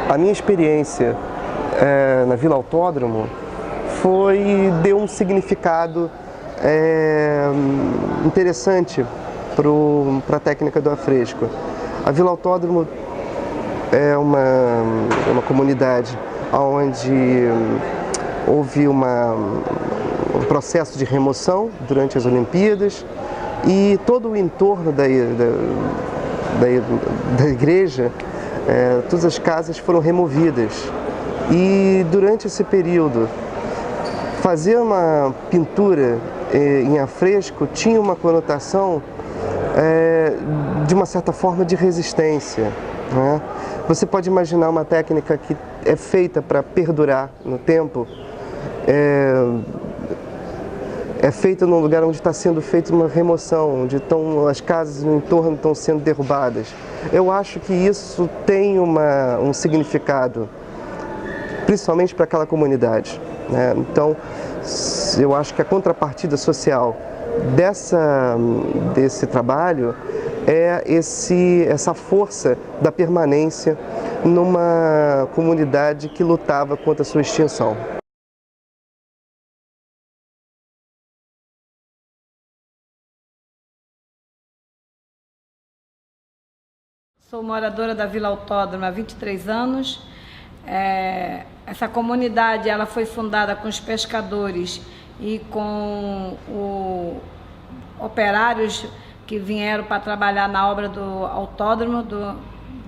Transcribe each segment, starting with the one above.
A minha experiência na Vila Autódromo deu um significado interessante para a técnica do afresco. A Vila Autódromo é uma comunidade onde houve um processo de remoção durante as Olimpíadas e todo o entorno da igreja, todas as casas foram removidas. E durante esse período, fazer uma pintura em afresco tinha uma conotação de uma certa forma de resistência, né? Você pode imaginar uma técnica que é feita para perdurar no tempo, é feita num lugar onde está sendo feita uma remoção, onde as casas no entorno estão sendo derrubadas. Eu acho que isso tem um significado, principalmente para aquela comunidade, né? Então, eu acho que a contrapartida social desse trabalho é essa força da permanência numa comunidade que lutava contra a sua extinção. Sou moradora da Vila Autódromo há 23 anos. Essa comunidade ela foi fundada com os pescadores e com operários que vieram para trabalhar na obra do autódromo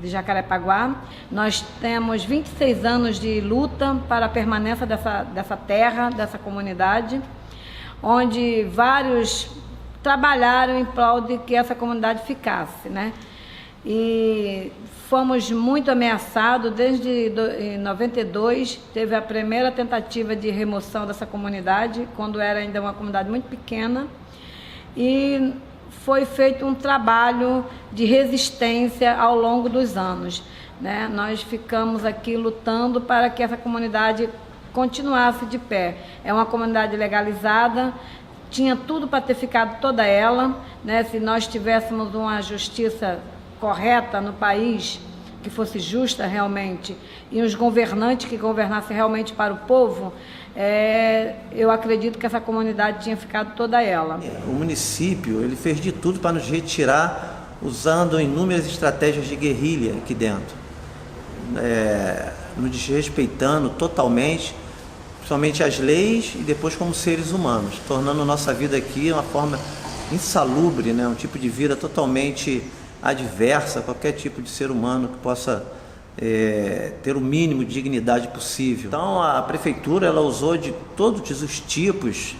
de Jacarepaguá. Nós temos 26 anos de luta para a permanência dessa terra, dessa comunidade, onde vários trabalharam em prol de que essa comunidade ficasse, né? E fomos muito ameaçados. Desde 92 teve a primeira tentativa de remoção dessa comunidade, quando era ainda uma comunidade muito pequena, e foi feito um trabalho de resistência ao longo dos anos, né? Nós ficamos aqui lutando para que essa comunidade continuasse de pé. É uma comunidade legalizada, tinha tudo para ter ficado toda ela, né? Se nós tivéssemos uma justiça correta no país, que fosse justa realmente, e os governantes que governassem realmente para o povo, eu acredito que essa comunidade tinha ficado toda ela. O município ele fez de tudo para nos retirar, usando inúmeras estratégias de guerrilha aqui dentro, nos desrespeitando totalmente, principalmente as leis, e depois como seres humanos, tornando nossa vida aqui uma forma insalubre, né? Um tipo de vida totalmente adversa a qualquer tipo de ser humano que possa ter o mínimo de dignidade possível. Então a prefeitura ela usou de todos os tipos,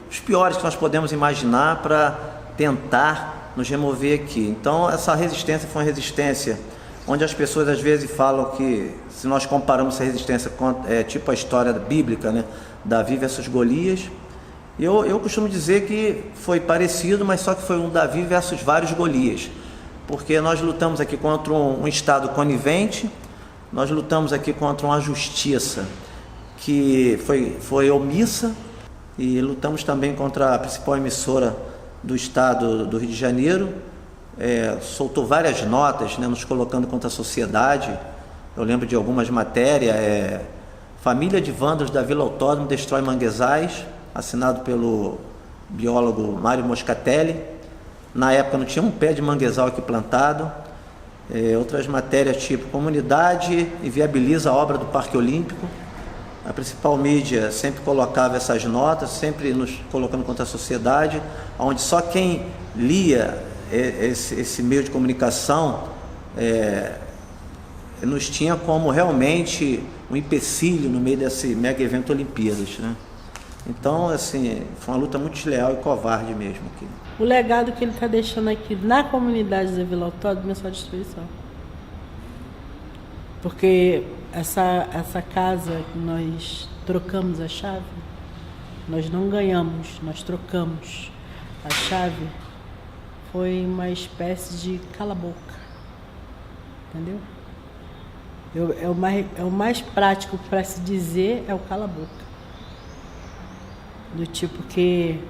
os piores que nós podemos imaginar, para tentar nos remover aqui. Então essa resistência foi uma resistência onde as pessoas às vezes falam que, se nós comparamos essa resistência com tipo a história bíblica, né, Davi versus Golias, eu costumo dizer que foi parecido, mas só que foi um Davi versus vários Golias, porque nós lutamos aqui contra um Estado conivente, nós lutamos aqui contra uma justiça que foi omissa, e lutamos também contra a principal emissora do Estado do Rio de Janeiro, soltou várias notas, né, nos colocando contra a sociedade. Eu lembro de algumas matérias, família de vândalos da Vila Autódromo destrói manguezais, assinado pelo biólogo Mário Moscatelli. Na época não tinha um pé de manguezal aqui plantado. Outras matérias tipo comunidade inviabiliza a obra do Parque Olímpico. A principal mídia sempre colocava essas notas, sempre nos colocando contra a sociedade, onde só quem lia esse meio de comunicação nos tinha como realmente um empecilho no meio desse mega evento Olimpíadas, né? Então, assim, foi uma luta muito desleal e covarde mesmo aqui. O legado que ele está deixando aqui na comunidade da Vila Autódromo é só destruição. Porque essa casa que nós trocamos a chave, nós não ganhamos, nós trocamos a chave, foi uma espécie de cala-boca, entendeu? O mais prático para se dizer é o cala-boca. Do tipo que,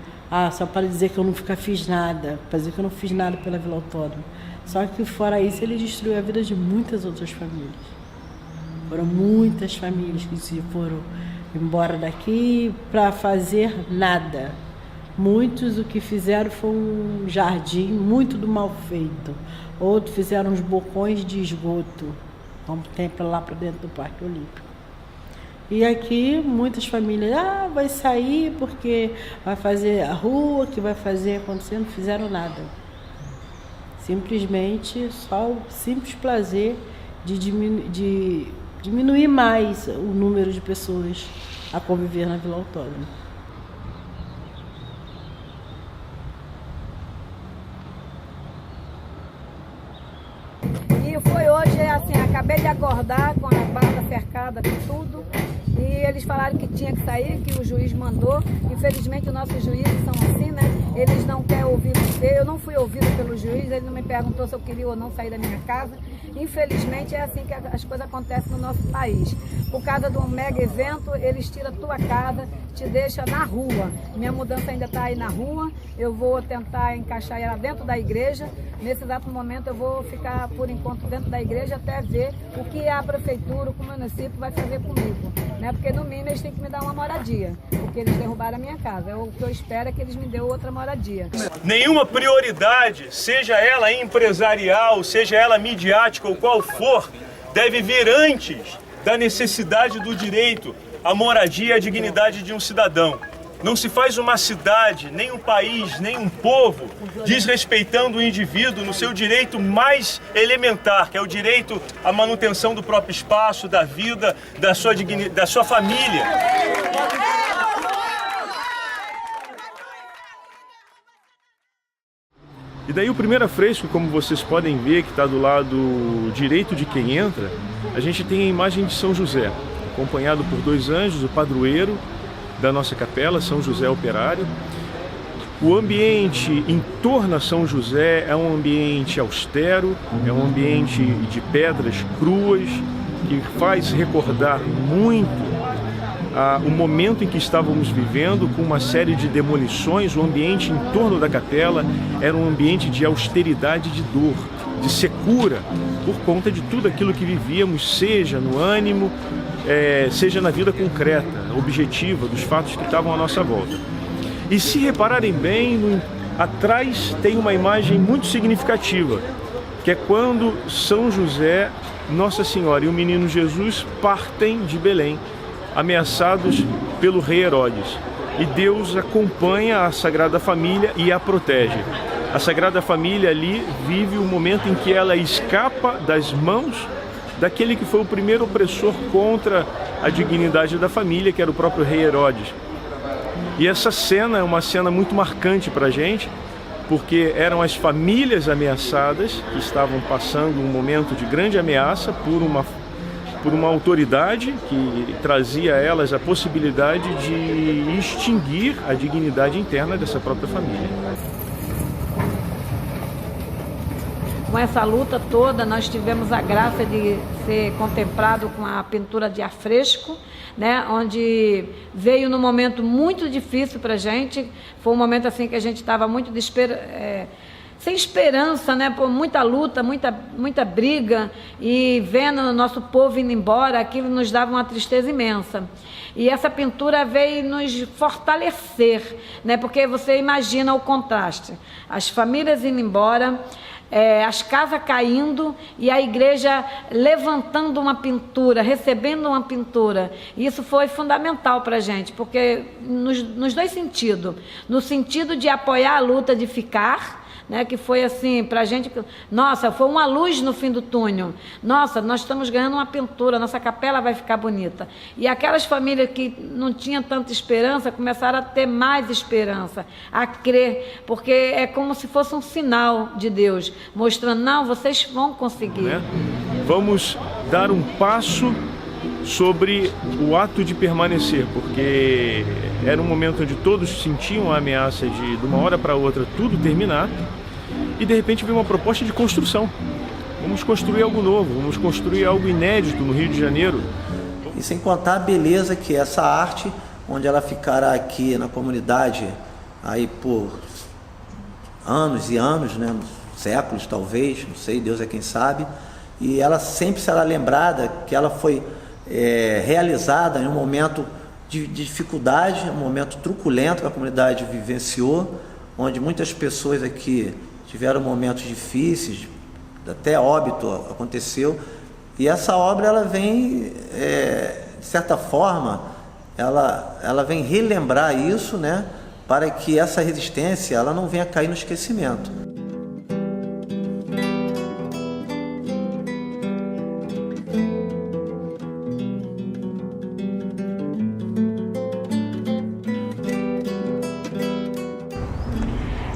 só para dizer que eu nunca fiz nada, para dizer que eu não fiz nada pela Vila Autódromo. Só que fora isso, ele destruiu a vida de muitas outras famílias. Foram muitas famílias que se foram embora daqui para fazer nada. Muitos o que fizeram foi um jardim muito do mal feito. Outros fizeram uns bocões de esgoto, como tem lá para dentro do Parque Olímpico. E aqui muitas famílias, vai sair porque vai fazer a rua, que vai fazer acontecer, não fizeram nada. Simplesmente só o simples prazer de diminuir mais o número de pessoas a conviver na Vila Autódromo. E foi hoje, assim, acabei de acordar com a barra cercada com tudo. E eles falaram que tinha que sair, que o juiz mandou. Infelizmente, os nossos juízes são assim, né? Eles não querem ouvir você. Eu não fui ouvida pelo juiz, ele não me perguntou se eu queria ou não sair da minha casa. Infelizmente, é assim que as coisas acontecem no nosso país. Por causa de um mega evento, eles tiram a tua casa, te deixam na rua. Minha mudança ainda está aí na rua. Eu vou tentar encaixar ela dentro da igreja. Nesse exato momento, eu vou ficar, por enquanto, dentro da igreja até ver o que a prefeitura, o que o município vai fazer comigo. Né? Porque no mínimo eles têm que me dar uma moradia, porque eles derrubaram a minha casa. O que eu espero é que eles me dêem outra moradia. Nenhuma prioridade, seja ela empresarial, seja ela midiática ou qual for, deve vir antes da necessidade do direito à moradia e à dignidade de um cidadão. Não se faz uma cidade, nem um país, nem um povo desrespeitando o indivíduo no seu direito mais elementar, que é o direito à manutenção do próprio espaço, da vida, da sua família. E daí o primeiro afresco, como vocês podem ver, que está do lado direito de quem entra, a gente tem a imagem de São José, acompanhado por 2 anjos, o padroeiro da nossa capela, São José Operário. O ambiente em torno a São José é um ambiente austero, é um ambiente de pedras cruas, que faz recordar muito o momento em que estávamos vivendo, com uma série de demolições. O ambiente em torno da capela era um ambiente de austeridade, de dor, de secura, por conta de tudo aquilo que vivíamos, seja no ânimo, seja na vida concreta, objetiva, dos fatos que estavam à nossa volta. E se repararem bem, atrás tem uma imagem muito significativa, que é quando São José, Nossa Senhora e o menino Jesus partem de Belém, ameaçados pelo rei Herodes. E Deus acompanha a Sagrada Família e a protege. A Sagrada Família ali vive o momento em que ela escapa das mãos daquele que foi o primeiro opressor contra a dignidade da família, que era o próprio rei Herodes. E essa cena é uma cena muito marcante para a gente, porque eram as famílias ameaçadas, que estavam passando um momento de grande ameaça por uma autoridade que trazia a elas a possibilidade de extinguir a dignidade interna dessa própria família. Com essa luta toda, nós tivemos a graça de ser contemplado com a pintura de afresco, né, onde veio num momento muito difícil para a gente. Foi um momento assim que a gente estava muito sem esperança, né, por muita luta, muita briga, e vendo o nosso povo indo embora, aquilo nos dava uma tristeza imensa. E essa pintura veio nos fortalecer, né, porque você imagina o contraste, as famílias indo embora, as casas caindo e a igreja levantando uma pintura, recebendo uma pintura. Isso foi fundamental para a gente, porque nos dois sentidos. No sentido de apoiar a luta de ficar, né, que foi assim, para a gente, nossa, foi uma luz no fim do túnel. Nossa, nós estamos ganhando uma pintura, nossa capela vai ficar bonita. E aquelas famílias que não tinham tanta esperança, começaram a ter mais esperança, a crer, porque é como se fosse um sinal de Deus, mostrando, não, vocês vão conseguir. Né? Vamos dar um passo sobre o ato de permanecer, porque era um momento onde todos sentiam a ameaça de uma hora para outra tudo terminar, e de repente veio uma proposta de construção. Vamos construir algo novo, vamos construir algo inédito no Rio de Janeiro. E sem contar a beleza que é essa arte, onde ela ficará aqui na comunidade aí por anos e anos, né? séculos talvez, não sei, Deus é quem sabe, e ela sempre será lembrada que ela foi realizada em um momento de dificuldade, um momento truculento que a comunidade vivenciou, onde muitas pessoas aqui tiveram momentos difíceis, até óbito aconteceu, e essa obra ela vem, de certa forma, ela vem relembrar isso, né, para que essa resistência ela não venha cair no esquecimento.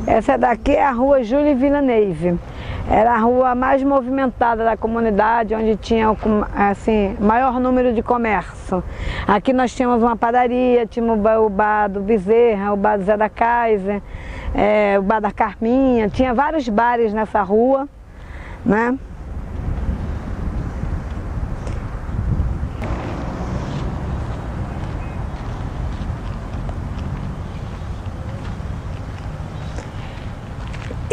Essa daqui é a rua Júlio Villeneuve. Era a rua mais movimentada da comunidade, onde tinha assim, maior número de comércio. Aqui nós tínhamos uma padaria, tínhamos o bar do Bezerra, o bar do Zé da Kaiser, o bar da Carminha, tinha vários bares nessa rua, né?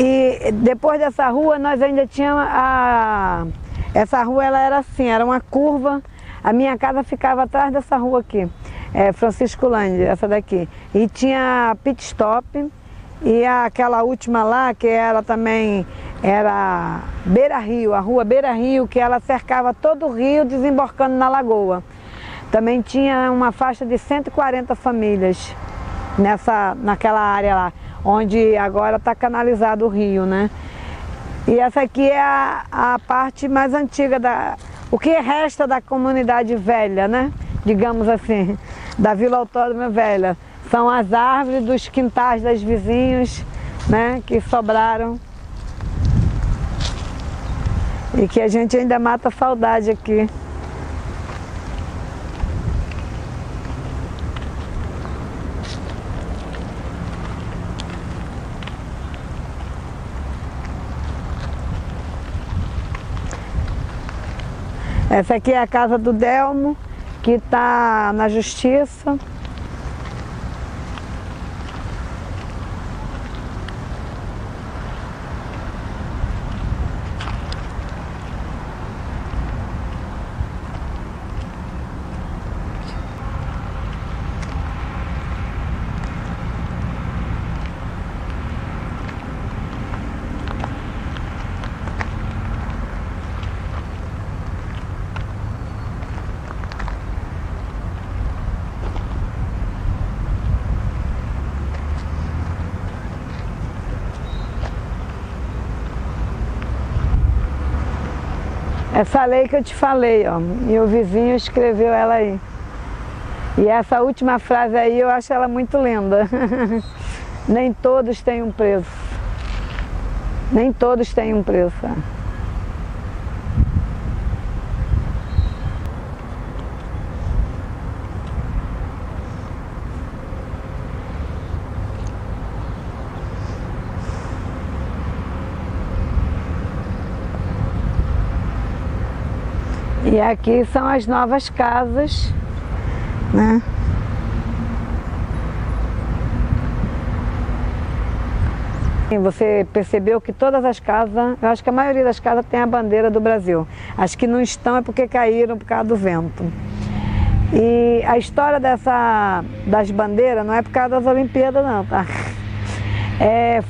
E depois dessa rua nós ainda tínhamos essa rua ela era assim, era uma curva, a minha casa ficava atrás dessa rua aqui, Francisco Lande, essa daqui. E tinha pit stop e aquela última lá que era também, era Beira Rio, a rua Beira Rio, que ela cercava todo o rio desembarcando na lagoa. Também tinha uma faixa de 140 famílias naquela área lá, onde agora está canalizado o rio, né? E essa aqui é a parte mais antiga, o que resta da comunidade velha, né? Digamos assim, da Vila Autódromo Velha. São as árvores dos quintais dos vizinhos, né? Que sobraram. E que a gente ainda mata saudade aqui. Essa aqui é a casa do Delmo, que está na justiça. Essa lei que eu te falei, ó, e o vizinho escreveu ela aí. E essa última frase aí eu acho ela muito linda. Nem todos têm um preço. Nem todos têm um preço. E aqui são as novas casas, né? E você percebeu que todas as casas, eu acho que a maioria das casas tem a bandeira do Brasil. As que não estão é porque caíram por causa do vento. E a história das bandeiras não é por causa das Olimpíadas não, tá?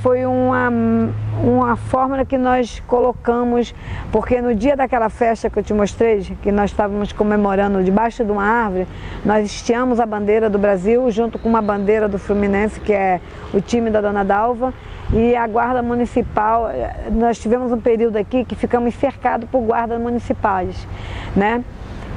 Foi uma fórmula que nós colocamos, porque no dia daquela festa que eu te mostrei, que nós estávamos comemorando debaixo de uma árvore, nós estiamos a bandeira do Brasil junto com uma bandeira do Fluminense, que é o time da Dona Dalva, e a guarda municipal. Nós tivemos um período aqui que ficamos cercados por guardas municipais, né?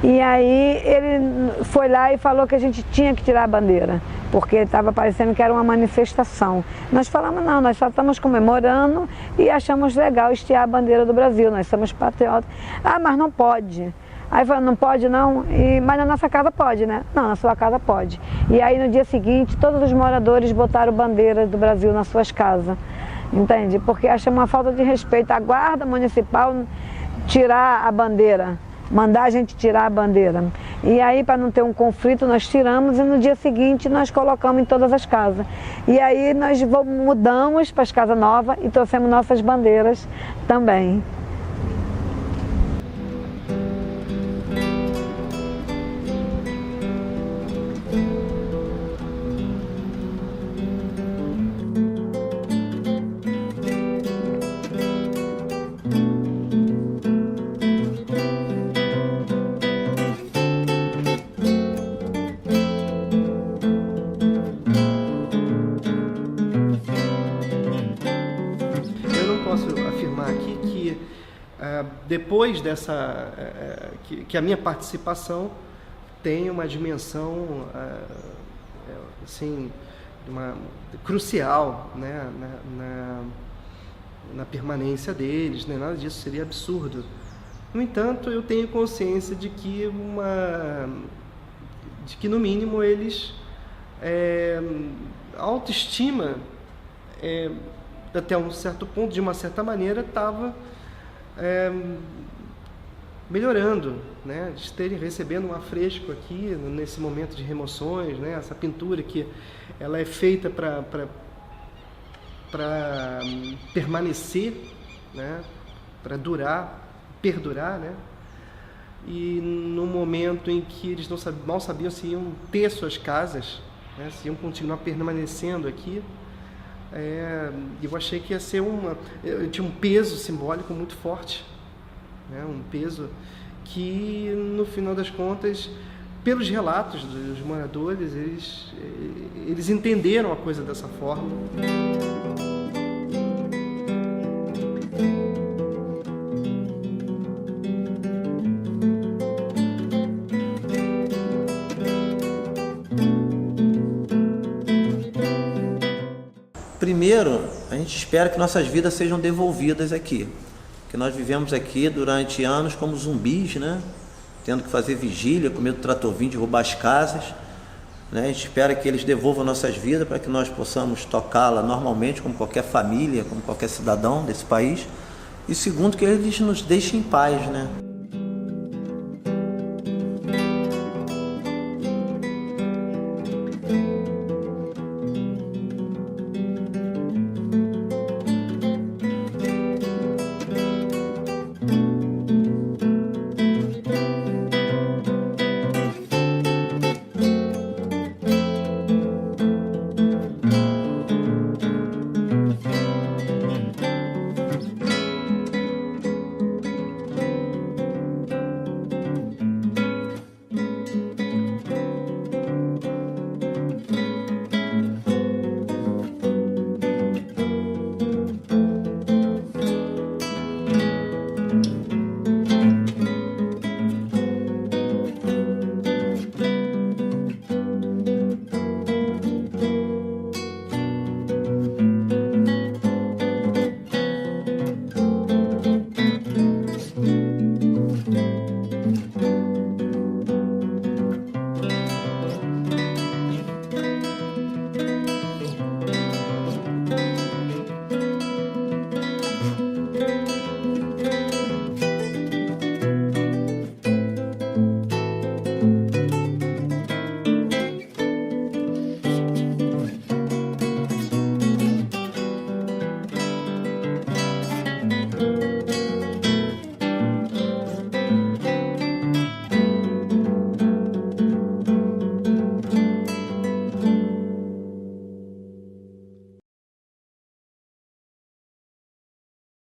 E aí ele foi lá e falou que a gente tinha que tirar a bandeira, porque estava parecendo que era uma manifestação. Nós falamos, não, nós só estamos comemorando e achamos legal estiar a bandeira do Brasil, nós somos patriotas. Ah, mas não pode. Aí falou, não pode não, mas na nossa casa pode, né? Não, na sua casa pode. E aí no dia seguinte, todos os moradores botaram bandeiras do Brasil nas suas casas, entende? Porque acham uma falta de respeito a guarda municipal tirar a bandeira. Mandar a gente tirar a bandeira. E aí, para não ter um conflito, nós tiramos e no dia seguinte nós colocamos em todas as casas. E aí nós mudamos para as casas novas e trouxemos nossas bandeiras também. Posso afirmar aqui que depois dessa, que a minha participação tem uma dimensão assim, crucial, né, na permanência deles, né? Nada disso seria absurdo. No entanto, eu tenho consciência de que no mínimo eles a autoestima até um certo ponto, de uma certa maneira, estava melhorando, né? De recebendo um afresco aqui, nesse momento de remoções, né? Essa pintura que ela é feita para permanecer, né? Para perdurar, né? E no momento em que eles mal sabiam se iam ter suas casas, né? Se iam continuar permanecendo aqui, eu achei que ia ser eu tinha um peso simbólico muito forte, né? Um peso que, no final das contas, pelos relatos dos moradores, eles entenderam a coisa dessa forma. Primeiro, a gente espera que nossas vidas sejam devolvidas aqui, que nós vivemos aqui durante anos como zumbis, né? Tendo que fazer vigília, com medo do trator vir derrubar as casas, né? A gente espera que eles devolvam nossas vidas para que nós possamos tocá-la normalmente, como qualquer família, como qualquer cidadão desse país. E segundo, que eles nos deixem em paz, né?